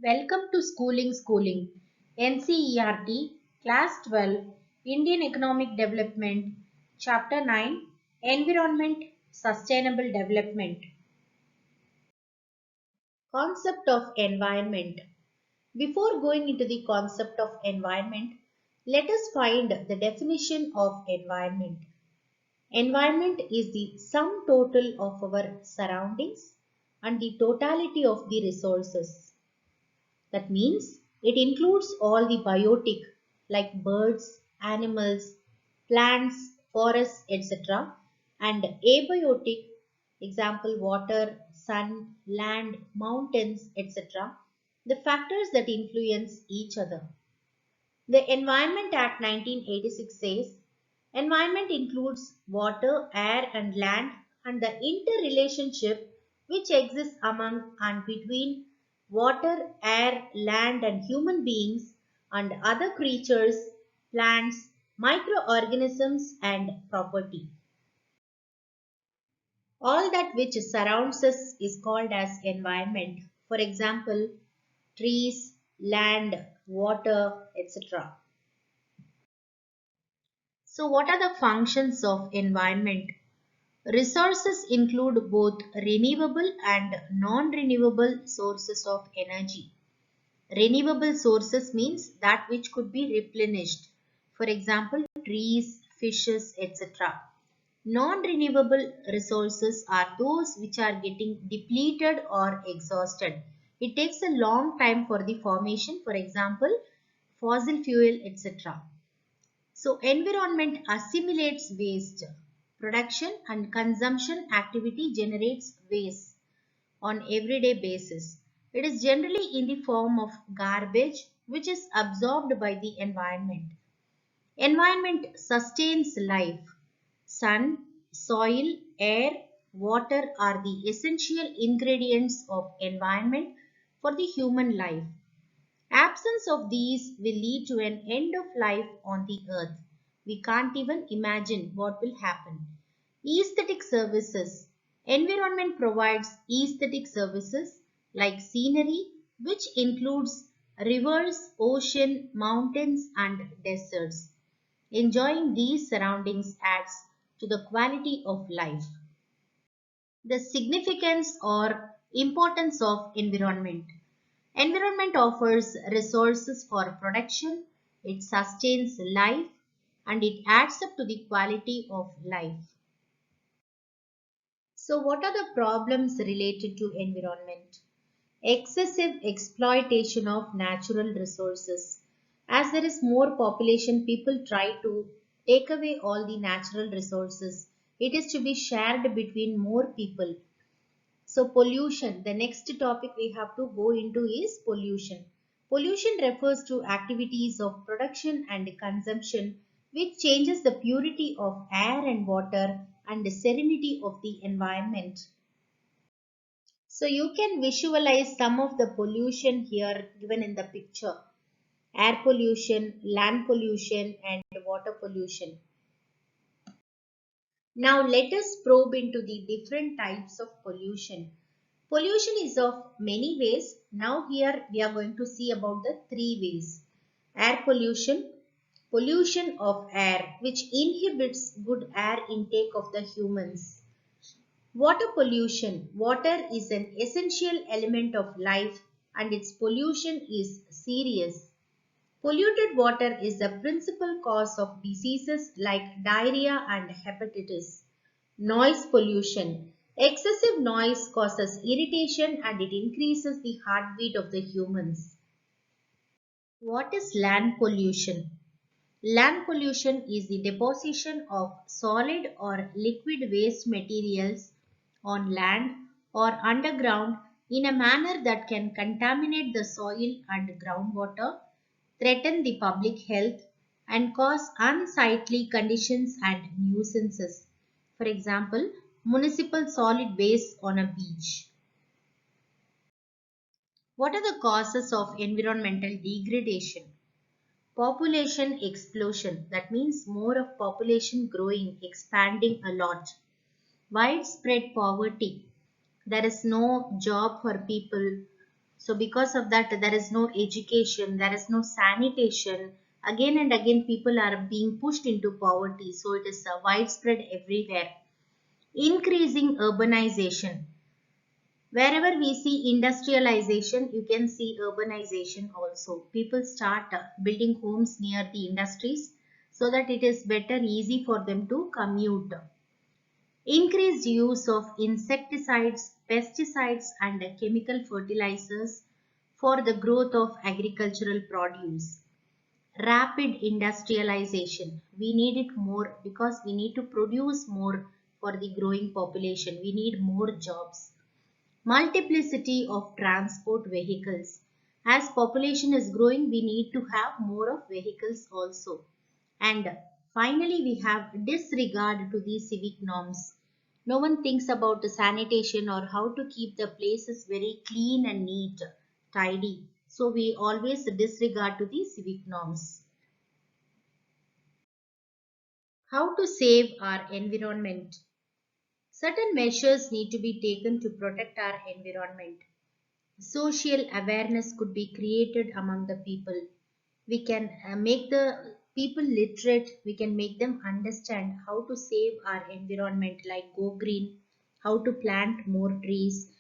Welcome to Schooling NCERT Class 12 Indian Economic Development Chapter 9 Environment Sustainable Development. Concept of environment. Before going into the concept of environment, let us find the definition of environment. Environment is the sum total of our surroundings and the totality of the resources. That means it includes all the biotic like birds, animals, plants, forests, etc. and abiotic, example water, sun, land, mountains, etc. the factors that influence each other. The Environment Act 1986 says environment includes water, air and land and the interrelationship which exists among and between water, air, land and human beings and other creatures, plants, microorganisms and property. All that which surrounds us is called as environment. For example, trees, land, water, etc. So what are the functions of environment? Resources include both renewable and non-renewable sources of energy. Renewable sources means that which could be replenished. For example, trees, fishes, etc. Non-renewable resources are those which are getting depleted or exhausted. It takes a long time for the formation, for example, fossil fuel, etc. So environment assimilates waste. Production and consumption activity generates waste on everyday basis. It is generally in the form of garbage which is absorbed by the environment. Environment sustains life. Sun, soil, air, water are the essential ingredients of environment for the human life. Absence of these will lead to an end of life on the earth. We can't even imagine what will happen. Aesthetic services. Environment provides aesthetic services like scenery, which includes rivers, ocean, mountains and deserts. Enjoying these surroundings adds to the quality of life. The significance or importance of environment. Environment offers resources for production, it sustains life, and it adds up to the quality of life. So, what are the problems related to environment? Excessive exploitation of natural resources. As there is more population, people try to take away all the natural resources. It is to be shared between more people. So pollution, the next topic we have to go into is pollution. Pollution refers to activities of production and consumption which changes the purity of air and water and the serenity of the environment. So you can visualize some of the pollution here given in the picture. Air pollution, land pollution and water pollution. Now let us probe into the different types of pollution. Pollution is of many ways. Now here we are going to see about the three ways. Air pollution, pollution of air which inhibits good air intake of the humans. Water pollution, water is an essential element of life and its pollution is serious. Polluted water is the principal cause of diseases like diarrhea and hepatitis. Noise pollution. Excessive noise causes irritation and it increases the heartbeat of the humans. What is land pollution? Land pollution is the deposition of solid or liquid waste materials on land or underground in a manner that can contaminate the soil and groundwater, threaten the public health, and cause unsightly conditions and nuisances. For example, municipal solid waste on a beach. What are the causes of environmental degradation? Population explosion, that means more of population growing, expanding a lot. Widespread poverty, there is no job for people. So because of that, there is no education, there is no sanitation. Again and again, people are being pushed into poverty. So it is widespread everywhere. Increasing urbanization. Wherever we see industrialization, you can see urbanization also. People start building homes near the industries so that it is better, easy for them to commute. Increased use of insecticides, pesticides, and chemical fertilizers for the growth of agricultural produce. Rapid industrialization. We need it more because we need to produce more for the growing population. We need more jobs. Multiplicity of transport vehicles. As population is growing, we need to have more of vehicles also. And finally, we have disregard to the civic norms. No one thinks about the sanitation or how to keep the places very clean and neat, tidy. So we always disregard to the civic norms. How to save our environment? Certain measures need to be taken to protect our environment. Social awareness could be created among the people. We can make the people literate. We can make them understand how to save our environment, like go green, how to plant more trees.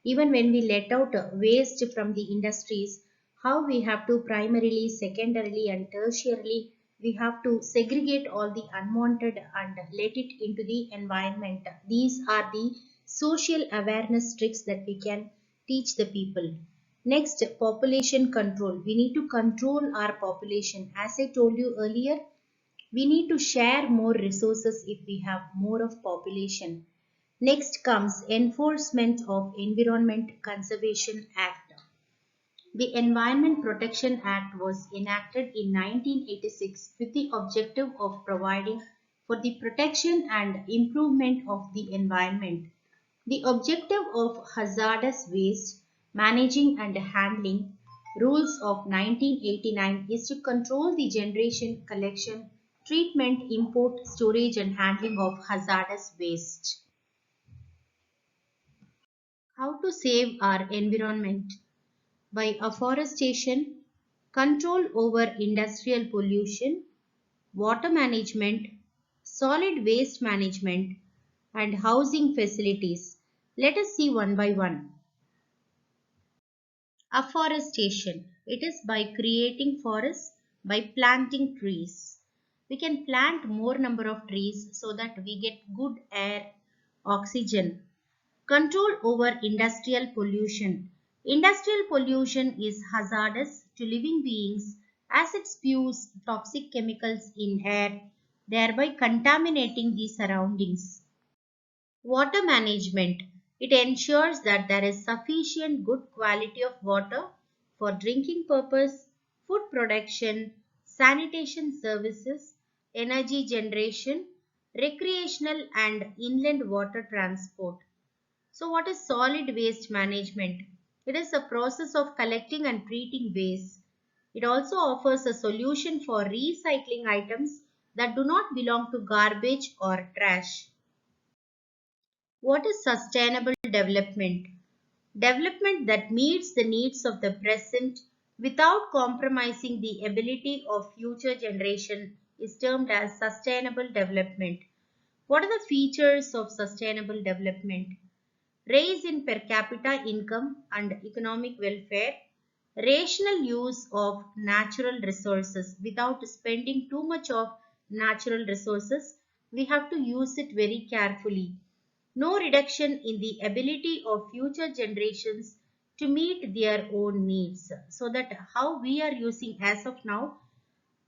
Even when we let out waste from the industries, how we have to primarily, secondarily, and tertiarily, we have to segregate all the unwanted and let it into the environment. These are the social awareness tricks that we can teach the people. Next, population control. We need to control our population. As I told you earlier, we need to share more resources if we have more of population. Next comes enforcement of Environment Conservation Act. The Environment Protection Act was enacted in 1986 with the objective of providing for the protection and improvement of the environment. The objective of hazardous waste managing and handling rules of 1989 is to control the generation, collection, treatment, import, storage and handling of hazardous waste. How to save our environment? By afforestation, control over industrial pollution, water management, solid waste management, and housing facilities. Let us see one by one. Afforestation. It is by creating forests by planting trees. We can plant more number of trees so that we get good air, oxygen. Control over industrial pollution. Industrial pollution is hazardous to living beings as it spews toxic chemicals in air, thereby contaminating the surroundings. Water management. It ensures that there is sufficient good quality of water for drinking purpose, food production, sanitation services, energy generation, recreational and inland water transport. So what is solid waste management? It is a process of collecting and treating waste. It also offers a solution for recycling items that do not belong to garbage or trash. What is sustainable development? Development that meets the needs of the present without compromising the ability of future generation is termed as sustainable development. What are the features of sustainable development? Raise in per capita income and economic welfare, rational use of natural resources without spending too much of natural resources. We have to use it very carefully. No reduction in the ability of future generations to meet their own needs. So that how we are using as of now,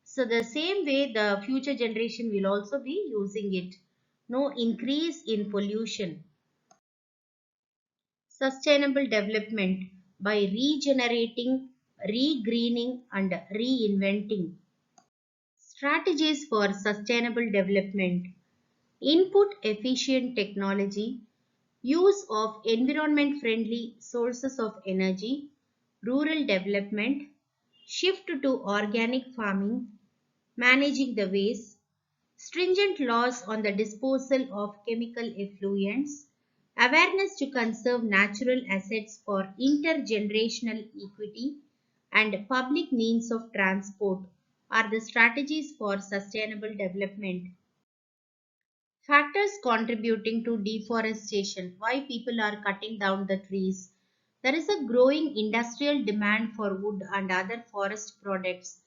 so the same way the future generation will also be using it. No increase in pollution. Sustainable development by regenerating, regreening and reinventing. Strategies for sustainable development. Input efficient technology, use of environment friendly sources of energy, rural development, shift to organic farming, managing the waste, stringent laws on the disposal of chemical effluents, awareness to conserve natural assets for intergenerational equity, and public means of transport are the strategies for sustainable development. Factors contributing to deforestation, why people are cutting down the trees. There is a growing industrial demand for wood and other forest products.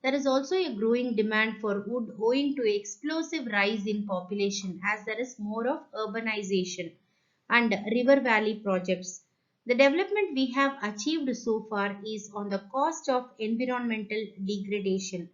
There is also a growing demand for wood owing to explosive rise in population as there is more of urbanization and river valley projects. The development we have achieved so far is on the cost of environmental degradation.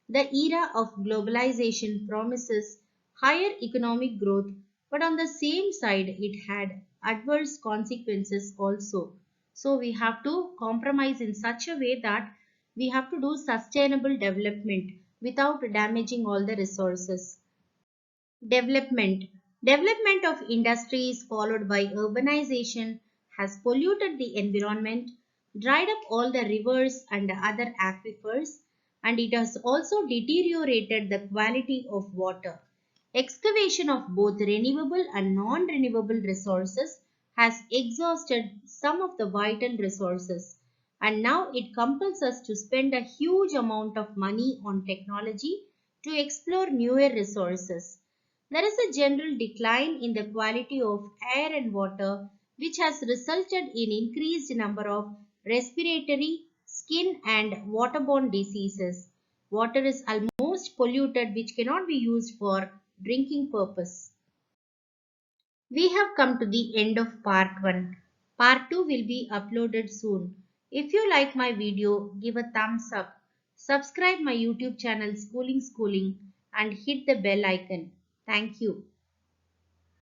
The era of globalization promises higher economic growth, but on the same side, it had adverse consequences also. So, we have to compromise in such a way that we have to do sustainable development without damaging all the resources. Development. Development of industries followed by urbanization has polluted the environment, dried up all the rivers and other aquifers, and it has also deteriorated the quality of water. Excavation of both renewable and non-renewable resources has exhausted some of the vital resources, and now it compels us to spend a huge amount of money on technology to explore newer resources. There is a general decline in the quality of air and water, which has resulted in increased number of respiratory, skin and waterborne diseases. Water is almost polluted which cannot be used for drinking purpose. We have come to the end of part 1. Part 2 will be uploaded soon. If you like my video, give a thumbs up. Subscribe my YouTube channel Schooling and hit the bell icon. Thank you.